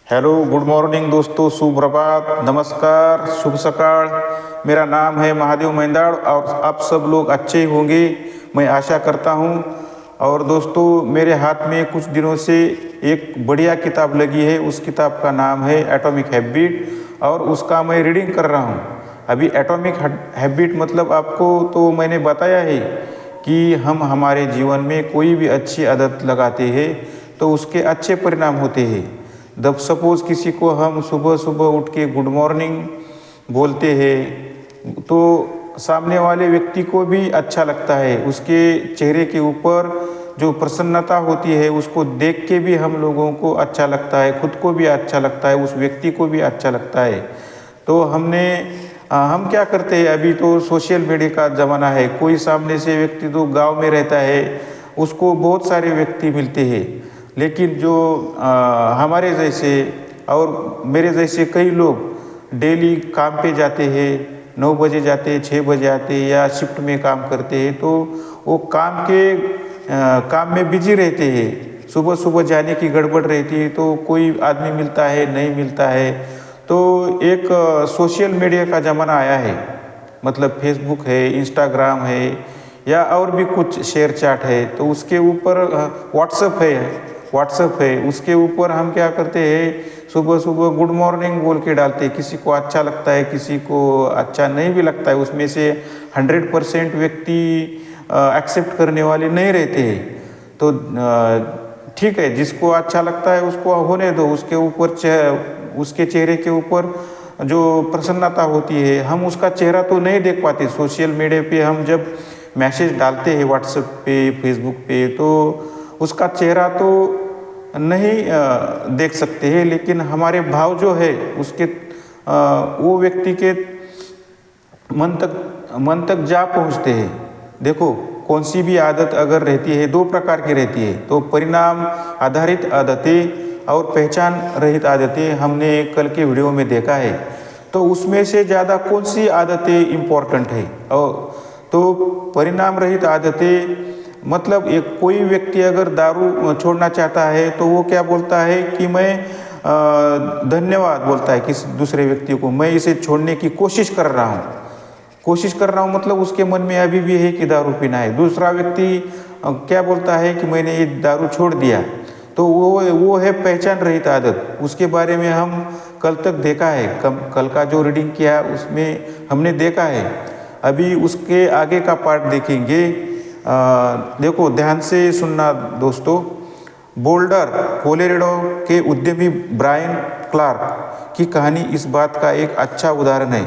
Hello, good morning दोस्तों, सुप्रभात, नमस्कार, शुभ सकाळ। मेरा नाम है महादेव मेंदाड़ और आप सब लोग अच्छे होंगे, मैं आशा करता हूँ। और दोस्तों, मेरे हाथ में कुछ दिनों से एक बढ़िया किताब लगी है। उस किताब का नाम है एटॉमिक हैबिट और उसका मैं रीडिंग कर रहा हूँ। अभी एटॉमिक हैबिट मतलब आपको तो मैंने बताया है कि हम हमारे जीवन में कोई भी अच्छी आदत लगाते हैं तो उसके अच्छे परिणाम होते हैं। जब सपोज़ किसी को हम सुबह सुबह उठ के गुड मॉर्निंग बोलते हैं तो सामने वाले व्यक्ति को भी अच्छा लगता है। उसके चेहरे के ऊपर जो प्रसन्नता होती है उसको देख के भी हम लोगों को अच्छा लगता है, खुद को भी अच्छा लगता है, उस व्यक्ति को भी अच्छा लगता है। तो हम क्या करते हैं, अभी तो सोशल मीडिया का ज़माना है। कोई सामने से व्यक्ति तो गांव में रहता है, उसको बहुत सारे व्यक्ति मिलते हैं, लेकिन जो हमारे जैसे और मेरे जैसे कई लोग डेली काम पे जाते हैं, 9 बजे जाते हैं, 6 बजे आते हैं या शिफ्ट में काम करते हैं, तो वो काम में बिजी रहते हैं। सुबह सुबह जाने की गड़बड़ रहती है तो कोई आदमी मिलता है, नहीं मिलता है। तो एक सोशल मीडिया का ज़माना आया है, मतलब फेसबुक है, इंस्टाग्राम है या और भी कुछ शेयर चैट है। तो उसके ऊपर व्हाट्सएप है, उसके ऊपर हम क्या करते हैं, सुबह सुबह गुड मॉर्निंग बोल के डालते हैं। किसी को अच्छा लगता है, किसी को अच्छा नहीं भी लगता है। उसमें से 100% व्यक्ति एक्सेप्ट करने वाले नहीं रहते हैं। तो ठीक है, जिसको अच्छा लगता है उसको होने दो। उसके चेहरे के ऊपर जो प्रसन्नता होती है, हम उसका चेहरा तो नहीं देख पाते। सोशल मीडिया पे हम जब मैसेज डालते हैं व्हाट्सएप पे, फेसबुक पे, तो उसका चेहरा तो नहीं देख सकते हैं, लेकिन हमारे भाव जो है उसके वो व्यक्ति के मन तक जा पहुंचते हैं। देखो, कौन सी भी आदत अगर रहती है, दो प्रकार की रहती है। तो परिणाम आधारित आदतें और पहचान रहित आदतें हमने कल के वीडियो में देखा है। तो उसमें से ज़्यादा कौन सी आदतें इम्पोर्टेंट है? और तो परिणाम रहित आदतें मतलब एक कोई व्यक्ति अगर दारू छोड़ना चाहता है तो वो क्या बोलता है कि मैं धन्यवाद बोलता है किसी दूसरे व्यक्ति को, मैं इसे छोड़ने की कोशिश कर रहा हूँ, मतलब उसके मन में अभी भी है कि दारू पीना है। दूसरा व्यक्ति क्या बोलता है कि मैंने ये दारू छोड़ दिया। तो वो है पहचान रहित आदत। उसके बारे में हम कल तक देखा है, कल का जो रीडिंग किया उसमें हमने देखा है। अभी उसके आगे का पार्ट देखेंगे। देखो, ध्यान से सुनना दोस्तों। बोल्डर कोलोराडो के उद्यमी ब्रायन क्लार्क की कहानी इस बात का एक अच्छा उदाहरण है।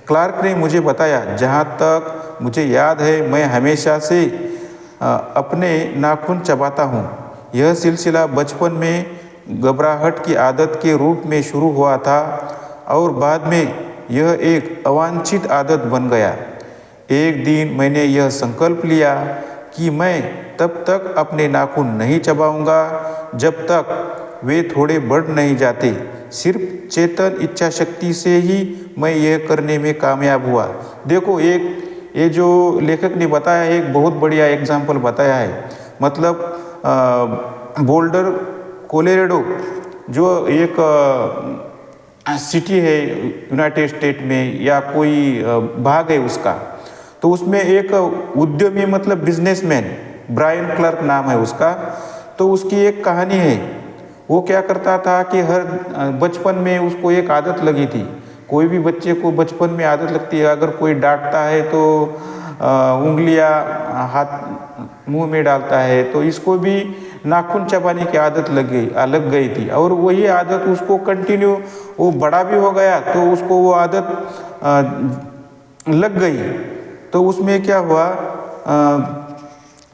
क्लार्क ने मुझे बताया, जहाँ तक मुझे याद है मैं हमेशा से अपने नाखून चबाता हूँ। यह सिलसिला बचपन में घबराहट की आदत के रूप में शुरू हुआ था और बाद में यह एक अवांछित आदत बन गया। एक दिन मैंने यह संकल्प लिया कि मैं तब तक अपने नाखून नहीं चबाऊंगा जब तक वे थोड़े बढ़ नहीं जाते। सिर्फ चेतन इच्छा शक्ति से ही मैं यह करने में कामयाब हुआ। देखो, ये जो लेखक ने बताया है, एक बहुत बढ़िया एग्जाम्पल बताया है। मतलब बोल्डर कोलोराडो जो एक सिटी है यूनाइटेड स्टेट में या कोई भाग है उसका, तो उसमें एक उद्यमी मतलब बिजनेसमैन ब्रायन क्लार्क नाम है उसका। तो उसकी एक कहानी है। वो क्या करता था कि हर बचपन में उसको एक आदत लगी थी। कोई भी बच्चे को बचपन में आदत लगती है, अगर कोई डांटता है तो उंगलियां हाथ मुंह में डालता है। तो इसको भी नाखून चबाने की आदत लग गई थी और वही आदत उसको कंटिन्यू, वो बड़ा भी हो गया तो उसको वो आदत लग गई। तो उसमें क्या हुआ,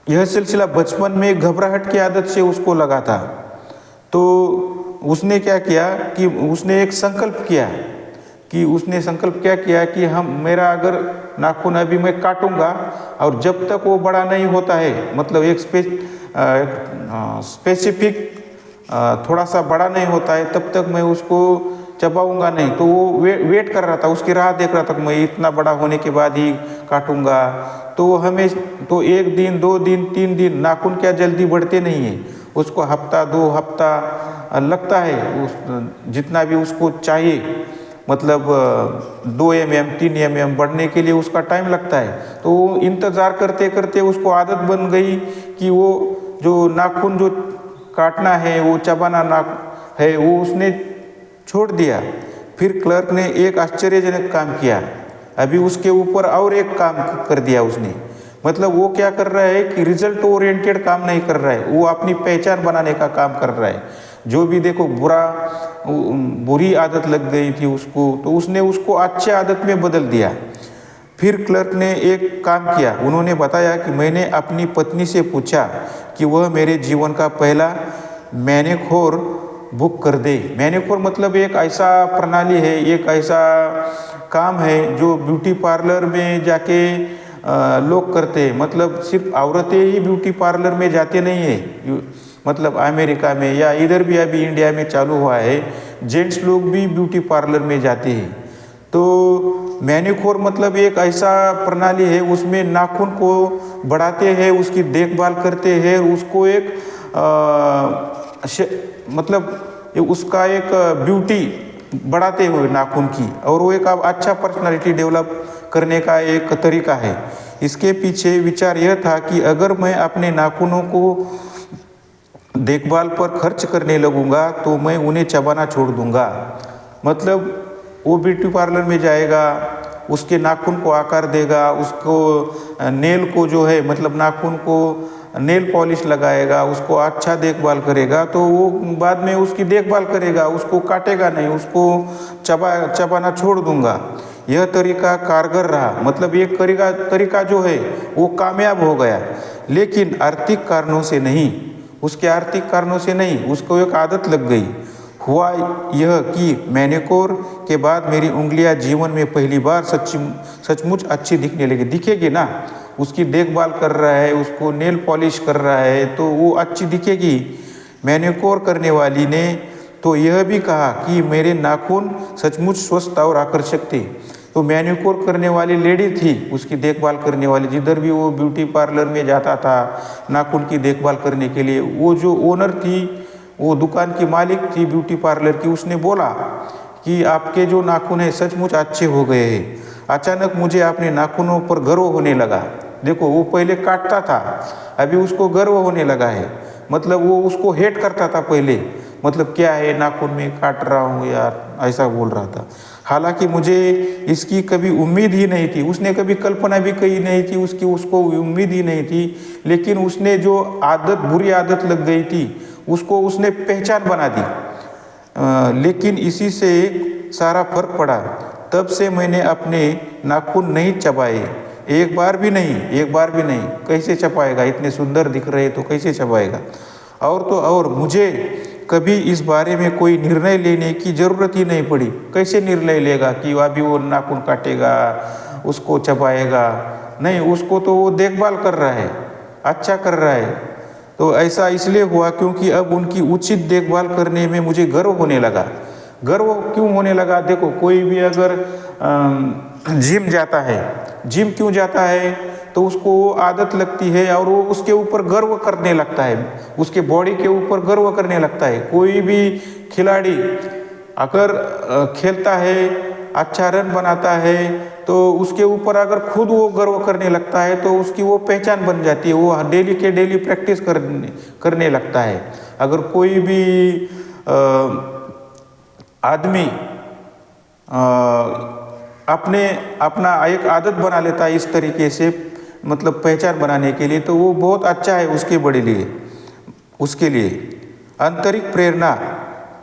यह सिलसिला बचपन में घबराहट की आदत से उसको लगा था। तो उसने क्या किया कि उसने संकल्प क्या किया कि मेरा अगर नाखून अभी मैं काटूंगा और जब तक वो बड़ा नहीं होता है, मतलब एक स्पेसिफिक थोड़ा सा बड़ा नहीं होता है, तब तक मैं उसको चबाऊंगा नहीं। तो वो वेट कर रहा था, उसकी राह देख रहा था कि मैं इतना बड़ा होने के बाद ही काटूंगा। तो 1 दिन, 2 दिन, 3 दिन, नाखून क्या जल्दी बढ़ते नहीं है। उसको हफ्ता 2 हफ्ता लगता है उस जितना भी उसको चाहिए, मतलब 2 mm 3 mm बढ़ने के लिए उसका टाइम लगता है। तो इंतज़ार करते करते उसको आदत बन गई कि वो जो नाखून जो काटना है, वो चबाना नाक है, वो उसने छोड़ दिया। फिर क्लर्क ने एक आश्चर्यजनक काम किया, अभी उसके ऊपर और एक काम कर दिया उसने। मतलब वो क्या कर रहा है कि रिजल्ट ओरिएंटेड काम नहीं कर रहा है, वो अपनी पहचान बनाने का काम कर रहा है। जो भी देखो बुरी आदत लग गई थी उसको, तो उसने उसको अच्छी आदत में बदल दिया। फिर क्लर्क ने एक काम किया, उन्होंने बताया कि मैंने अपनी पत्नी से पूछा कि वह मेरे जीवन का पहला मैनेक्योर बुक कर दे। मैनेक्योर मतलब एक ऐसा प्रणाली है, एक ऐसा काम है जो ब्यूटी पार्लर में जाके लोग करते हैं। मतलब सिर्फ औरतें ही ब्यूटी पार्लर में जाते नहीं है, मतलब अमेरिका में या इधर भी अभी इंडिया में चालू हुआ है, जेंट्स लोग भी ब्यूटी पार्लर में जाते हैं। तो मैनिक्योर मतलब एक ऐसा प्रणाली है, उसमें नाखून को बढ़ाते हैं, उसकी देखभाल करते हैं, उसको एक मतलब उसका एक ब्यूटी बढ़ाते हुए नाखून की, और वो एक अच्छा पर्सनालिटी डेवलप करने का एक तरीका है। इसके पीछे विचार यह था कि अगर मैं अपने नाखूनों को देखभाल पर खर्च करने लगूंगा तो मैं उन्हें चबाना छोड़ दूंगा। मतलब वो ब्यूटी पार्लर में जाएगा, उसके नाखून को आकार देगा, उसको नेल को जो है मतलब नाखून को नेल पॉलिश लगाएगा, उसको अच्छा देखभाल करेगा, तो वो बाद में उसकी देखभाल करेगा, उसको काटेगा नहीं, उसको चबाना छोड़ दूंगा। यह तरीका कारगर रहा, मतलब ये तरीका जो है वो कामयाब हो गया, लेकिन आर्थिक कारणों से नहीं, उसके आर्थिक कारणों से नहीं, उसको एक आदत लग गई। हुआ यह कि मैनिक्योर के बाद मेरी उंगलियां जीवन में पहली बार सचमुच अच्छी दिखने लगी। दिखेगी ना, उसकी देखभाल कर रहा है, उसको नेल पॉलिश कर रहा है, तो वो अच्छी दिखेगी। मैनिक्योर करने वाली ने तो यह भी कहा कि मेरे नाखून सचमुच स्वस्थ और आकर्षक थे। तो मैनिक्योर करने वाली लेडी थी, उसकी देखभाल करने वाली, जिधर भी वो ब्यूटी पार्लर में जाता था नाखून की देखभाल करने के लिए, वो जो ओनर थी, वो दुकान की मालिक थी ब्यूटी पार्लर की, उसने बोला कि आपके जो नाखून है सचमुच अच्छे हो गए हैं। अचानक मुझे अपने नाखूनों पर गर्व होने लगा। देखो, वो पहले काटता था, अभी उसको गर्व होने लगा है। मतलब वो उसको हेट करता था पहले, मतलब क्या है नाखून में काट रहा हूँ यार, ऐसा बोल रहा था। हालांकि मुझे इसकी कभी उम्मीद ही नहीं थी, उसने कभी कल्पना भी की नहीं थी, उसको उम्मीद ही नहीं थी, लेकिन उसने जो बुरी आदत लग गई थी उसको उसने पहचान बना दी। लेकिन इसी से सारा फर्क पड़ा। तब से मैंने अपने नाखून नहीं चबाए, एक बार भी नहीं। कैसे चबाएगा, इतने सुंदर दिख रहे तो कैसे चबाएगा। और तो और मुझे कभी इस बारे में कोई निर्णय लेने की ज़रूरत ही नहीं पड़ी। कैसे निर्णय लेगा कि अभी वो नाखून काटेगा, उसको चबाएगा, नहीं, उसको तो वो देखभाल कर रहा है, अच्छा कर रहा है। तो ऐसा इसलिए हुआ क्योंकि अब उनकी उचित देखभाल करने में मुझे गर्व होने लगा। गर्व क्यों होने लगा, देखो कोई भी अगर जिम जाता है, जिम क्यों जाता है, तो उसको आदत लगती है और वो उसके ऊपर गर्व करने लगता है, उसके बॉडी के ऊपर गर्व करने लगता है। कोई भी खिलाड़ी अगर खेलता है, अच्छा रन बनाता है, तो उसके ऊपर अगर खुद वो गर्व करने लगता है तो उसकी वो पहचान बन जाती है, वो डेली के डेली प्रैक्टिस करने लगता है। अगर कोई भी आदमी अपना एक आदत बना लेता है इस तरीके से, मतलब पहचान बनाने के लिए, तो वो बहुत अच्छा है उसके लिए। आंतरिक प्रेरणा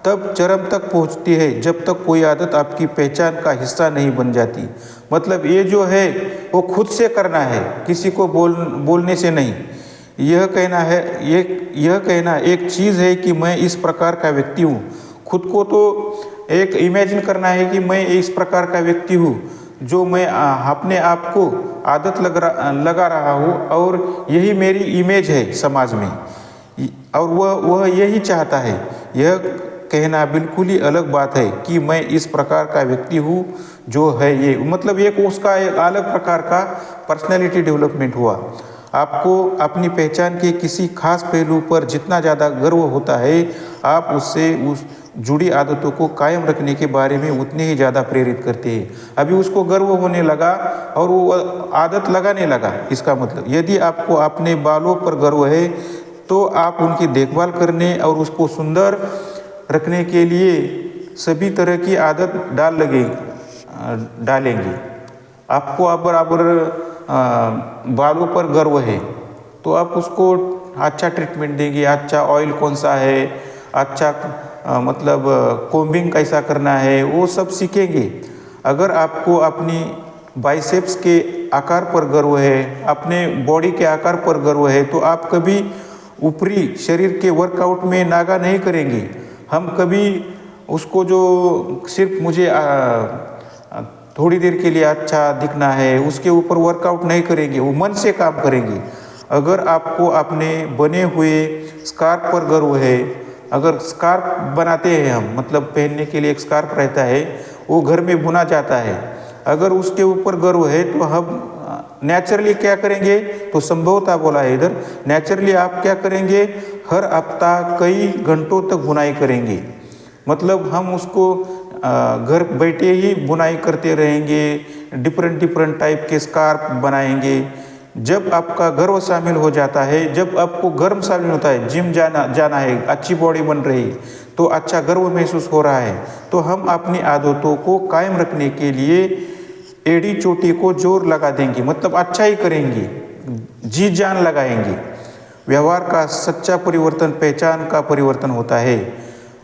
तब चरम तक पहुंचती है जब तक कोई आदत आपकी पहचान का हिस्सा नहीं बन जाती। मतलब ये जो है वो खुद से करना है, किसी को बोलने से नहीं। यह कहना एक चीज़ है कि मैं इस प्रकार का व्यक्ति हूँ। खुद को तो एक इमेजिन करना है कि मैं इस प्रकार का व्यक्ति हूँ, जो मैं अपने आप को आदत लगा रहा हूँ, और यही मेरी इमेज है समाज में, और वह यही चाहता है। यह कहना बिल्कुल ही अलग बात है कि मैं इस प्रकार का व्यक्ति हूँ जो है ये, मतलब एक उसका एक अलग प्रकार का पर्सनैलिटी डेवलपमेंट हुआ। आपको अपनी पहचान के किसी खास पहलू पर जितना ज़्यादा गर्व होता है, आप उससे उस जुड़ी आदतों को कायम रखने के बारे में उतने ही ज़्यादा प्रेरित करते हैं। अभी उसको गर्व होने लगा और वो आदत लगाने लगा। इसका मतलब यदि आपको अपने बालों पर गर्व है तो आप उनकी देखभाल करने और उसको सुंदर रखने के लिए सभी तरह की आदत डालेंगे। आपको अब बराबर बालों पर गर्व है तो आप उसको अच्छा ट्रीटमेंट देंगे, अच्छा ऑयल कौन सा है, अच्छा मतलब कोम्बिंग कैसा करना है, वो सब सीखेंगे। अगर आपको अपनी बाइसेप्स के आकार पर गर्व है, अपने बॉडी के आकार पर गर्व है, तो आप कभी ऊपरी शरीर के वर्कआउट में नागा नहीं करेंगे। हम कभी उसको जो सिर्फ मुझे थोड़ी देर के लिए अच्छा दिखना है उसके ऊपर वर्कआउट नहीं करेंगे, वो मन से काम करेंगे। अगर आपको अपने बने हुए स्कार्फ पर गर्व है, अगर स्कार्फ बनाते हैं हम, मतलब पहनने के लिए एक स्कार्फ रहता है, वो घर में बुना जाता है, अगर उसके ऊपर गर्व है तो हम नेचुरली क्या करेंगे, तो संभवतः बोला है इधर, नेचुरली आप क्या करेंगे, हर हफ्ता कई घंटों तक बुनाई करेंगे। मतलब हम उसको घर बैठे ही बुनाई करते रहेंगे, डिफरेंट टाइप के स्कार्फ बनाएंगे। जब आपका गर्व शामिल हो जाता है, जब आपको गर्व शामिल होता है, जिम जाना है, अच्छी बॉडी बन रही है, तो अच्छा गर्व महसूस हो रहा है, तो हम अपनी आदतों को कायम रखने के लिए एड़ी चोटी को जोर लगा देंगे, मतलब अच्छा ही करेंगे, जी जान लगाएंगे। व्यवहार का सच्चा परिवर्तन पहचान का परिवर्तन होता है।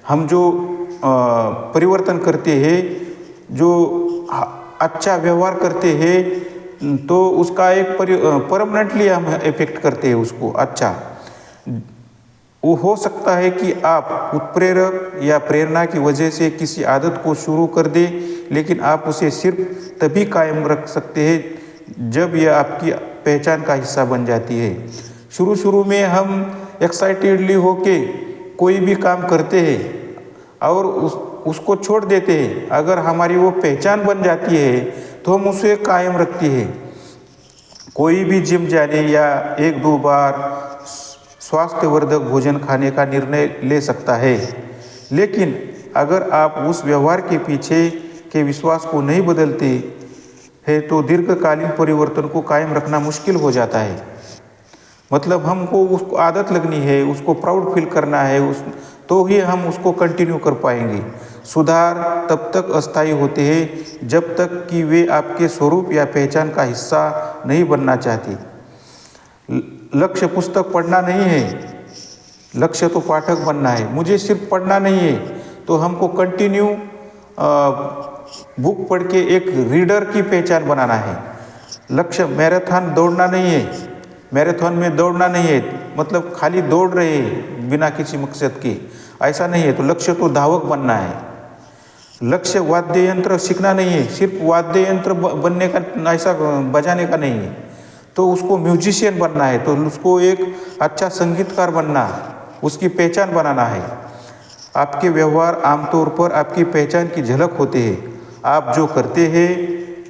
हम जो परिवर्तन करते हैं, जो अच्छा व्यवहार करते हैं, तो उसका एक परमानेंटली हम इफेक्ट करते हैं उसको। अच्छा, वो हो सकता है कि आप उत्प्रेरक या प्रेरणा की वजह से किसी आदत को शुरू कर दे, लेकिन आप उसे सिर्फ तभी कायम रख सकते हैं जब यह आपकी पहचान का हिस्सा बन जाती है। शुरू में हम एक्साइटेडली होके कोई भी काम करते हैं और उसको छोड़ देते हैं। अगर हमारी वो पहचान बन जाती है तो हम उसे कायम रखते हैं। कोई भी जिम जाने या 1-2 बार स्वास्थ्यवर्धक भोजन खाने का निर्णय ले सकता है, लेकिन अगर आप उस व्यवहार के पीछे के विश्वास को नहीं बदलते हैं तो दीर्घकालीन परिवर्तन को कायम रखना मुश्किल हो जाता है। मतलब हमको उसको आदत लगनी है, उसको प्राउड फील करना है, तो ही हम उसको कंटिन्यू कर पाएंगे। सुधार तब तक अस्थायी होते हैं जब तक कि वे आपके स्वरूप या पहचान का हिस्सा नहीं बनना चाहते। लक्ष्य पुस्तक पढ़ना नहीं है, लक्ष्य तो पाठक बनना है। मुझे सिर्फ पढ़ना नहीं है, तो हमको कंटिन्यू बुक पढ़ के एक रीडर की पहचान बनाना है। लक्ष्य मैराथन दौड़ना नहीं है, मैराथन में दौड़ना नहीं है, मतलब खाली दौड़ रहे बिना किसी मकसद के, ऐसा नहीं है। तो लक्ष्य तो धावक बनना है। लक्ष्य वाद्य यंत्र सीखना नहीं है, सिर्फ वाद्य यंत्र बनने का, ऐसा बजाने का नहीं है, तो उसको म्यूजिशियन बनना है, तो उसको एक अच्छा संगीतकार बनना, उसकी पहचान बनाना है। आपके व्यवहार आमतौर पर आपकी पहचान की झलक होते हैं। आप जो करते हैं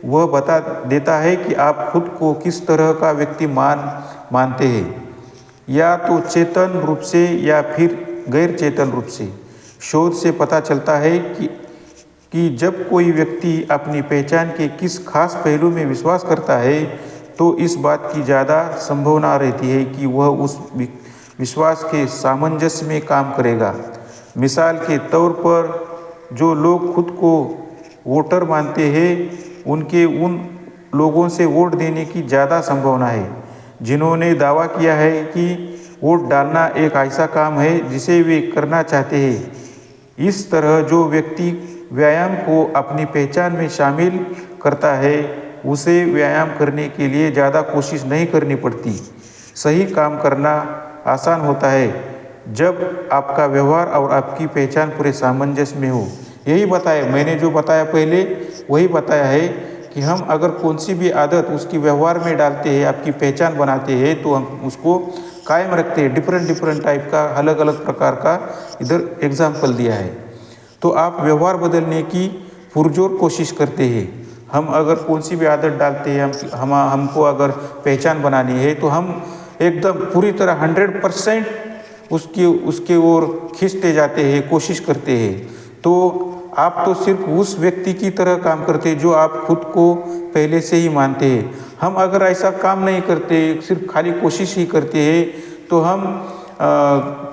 वह बता देता है कि आप खुद को किस तरह का व्यक्ति मानते हैं, या तो चेतन रूप से या फिर गैर चेतन रूप से। शोध से पता चलता है कि जब कोई व्यक्ति अपनी पहचान के किस खास पहलू में विश्वास करता है तो इस बात की ज़्यादा संभावना रहती है कि वह उस विश्वास के सामंजस्य में काम करेगा। मिसाल के तौर पर, जो लोग खुद को वोटर मानते हैं उनके उन लोगों से वोट देने की ज़्यादा संभावना है जिन्होंने दावा किया है कि वोट डालना एक ऐसा काम है जिसे वे करना चाहते हैं। इस तरह जो व्यक्ति व्यायाम को अपनी पहचान में शामिल करता है उसे व्यायाम करने के लिए ज़्यादा कोशिश नहीं करनी पड़ती। सही काम करना आसान होता है जब आपका व्यवहार और आपकी पहचान पूरे सामंजस्य में हो। यही बताया मैंने, जो बताया पहले वही बताया है कि हम अगर कौन सी भी आदत उसकी व्यवहार में डालते हैं, आपकी पहचान बनाते हैं, तो हम उसको कायम रखते हैं। डिफरेंट टाइप का, अलग अलग प्रकार का इधर एग्जाम्पल दिया है। तो आप व्यवहार बदलने की पुरजोर कोशिश करते हैं। हम अगर कौन सी भी आदत डालते हैं, हमको अगर पहचान बनानी है तो हम एकदम पूरी तरह 100% उसके ओर खींचते जाते हैं, कोशिश करते हैं। तो आप तो सिर्फ उस व्यक्ति की तरह काम करते हैं जो आप खुद को पहले से ही मानते हैं। हम अगर ऐसा काम नहीं करते, सिर्फ खाली कोशिश ही करते हैं, तो हम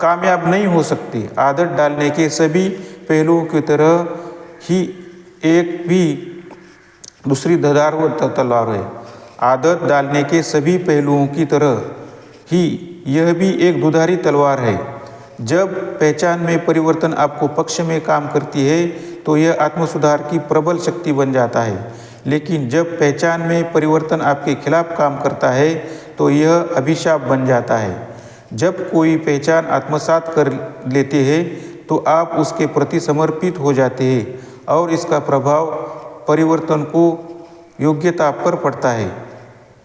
कामयाब नहीं हो सकते। आदत डालने के सभी पहलुओं की तरह ही एक भी दूसरी धार व तलवार है। आदत डालने के सभी पहलुओं की तरह ही यह भी एक दुधारी तलवार है। जब पहचान में परिवर्तन आपको पक्ष में काम करती है तो यह आत्मसुधार की प्रबल शक्ति बन जाता है, लेकिन जब पहचान में परिवर्तन आपके खिलाफ काम करता है तो यह अभिशाप बन जाता है। जब कोई पहचान आत्मसात कर लेते हैं तो आप उसके प्रति समर्पित हो जाते हैं और इसका प्रभाव परिवर्तन को योग्यता पर पड़ता है।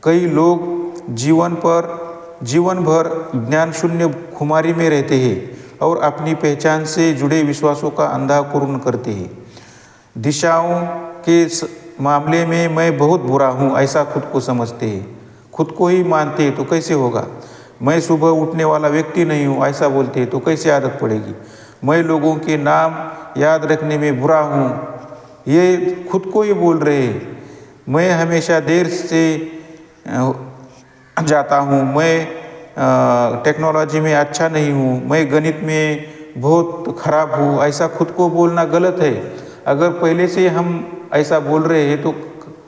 कई लोग जीवन भर ज्ञान शून्य खुमारी में रहते हैं और अपनी पहचान से जुड़े विश्वासों का अंधाकरण करते हैं। दिशाओं के मामले में मैं बहुत बुरा हूँ ऐसा खुद को समझते हैं, खुद को ही मानते हैं तो कैसे होगा। मैं सुबह उठने वाला व्यक्ति नहीं हूँ ऐसा बोलते हैं तो कैसे आदत पड़ेगी। मैं लोगों के नाम याद रखने में बुरा हूँ, ये खुद को ही बोल रहे हैं। मैं हमेशा देर से जाता हूँ, मैं टेक्नोलॉजी में अच्छा नहीं हूँ, मैं गणित में बहुत खराब हूँ, ऐसा खुद को बोलना गलत है। अगर पहले से हम ऐसा बोल रहे हैं तो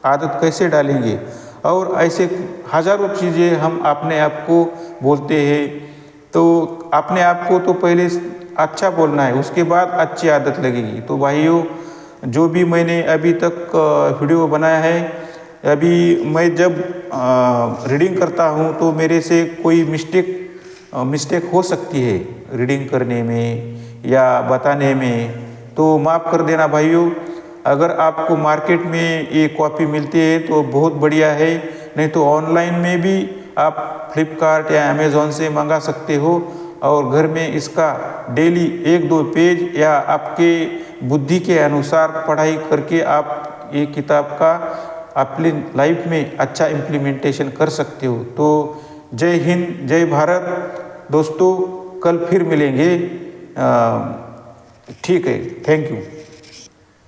आदत कैसे डालेंगे। और ऐसे हज़ारों चीज़ें हम अपने आप को बोलते हैं। तो अपने आप को तो पहले अच्छा बोलना है, उसके बाद अच्छी आदत लगेगी। तो भाइयों, जो भी मैंने अभी तक वीडियो बनाया है, अभी मैं जब रीडिंग करता हूँ तो मेरे से कोई मिस्टेक हो सकती है रीडिंग करने में या बताने में, तो माफ़ कर देना भाइयों। अगर आपको मार्केट में ये कॉपी मिलती है तो बहुत बढ़िया है, नहीं तो ऑनलाइन में भी आप फ्लिपकार्ट या अमेज़ॉन से मंगा सकते हो और घर में इसका डेली 1-2 पेज या आपके बुद्धि के अनुसार पढ़ाई करके आप ये किताब का अपनी लाइफ में अच्छा इम्प्लीमेंटेशन कर सकते हो। तो जय हिंद, जय भारत दोस्तों, कल फिर मिलेंगे। ठीक है, थैंक यू।